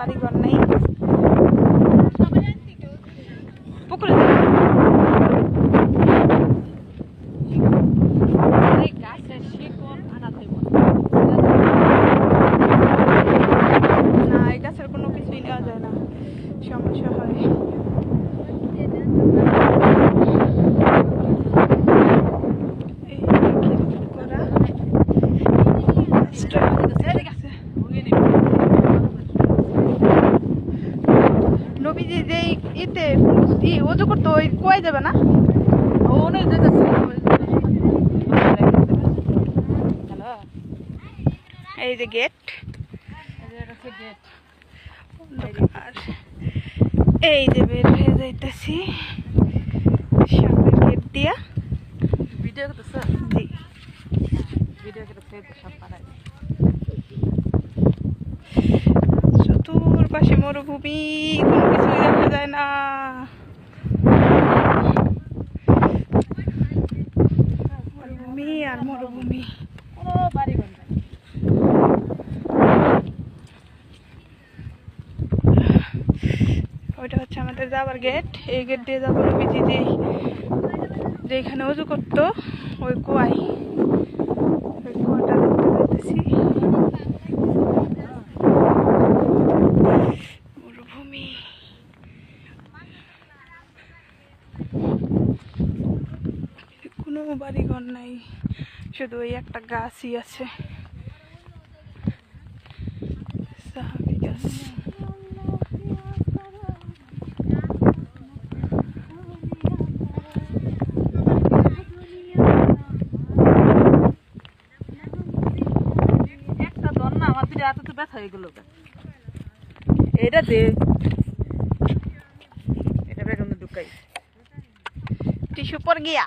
বাড়িঘর নেই। পুকুরে না, এই গাছের কোনো কিছুই নেওয়া যায় না, সমস্যা হয়। নবীজি যে ইতে ওজু করতো ওই কুয়ায় যাবে না? এই যে গেট, আর এই যে বের হয়ে যাইতেছি সামনের গেট দিয়া। ভিডিও করতেছ? জি, ভিডিও করতেছে সব পাড়ায়। চতুর্পাশে মরুভূমি, কোনো কিছুই দেখা যায় না। মরুভূমি আর মরুভূমি। ওইটা হচ্ছে আমাদের যাওয়ার গেট। এই গেট দিয়ে যাবো নবীজি যেখানে উজু করতো ওই কুয়ায়। ওই কুয়াটা দেখতে যাইতেছি। মরুভূমি, কোনো বাড়িঘর নাই, শুধু ওই একটা গাছই আছে, সাহাবি গাছ। একটা ধর না, আমার দুটো হাতে তো ব্যথা হয়ে গেল। এটা দে, এটা বেগুন ঢুকাই। টিস্যু পর গিয়া।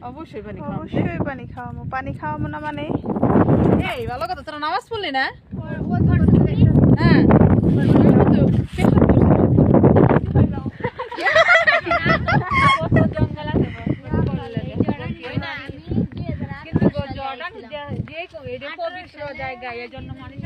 অবশ্যই পানি খাওয়া। অবশ্যই পানি খাওয়াবো। পানি খাওয়াবো না মানে? এই ভালো কথা, তোরা নামাজ পড়লি না? হ্যাঁ, জায়গায় এই জন্য মানুষ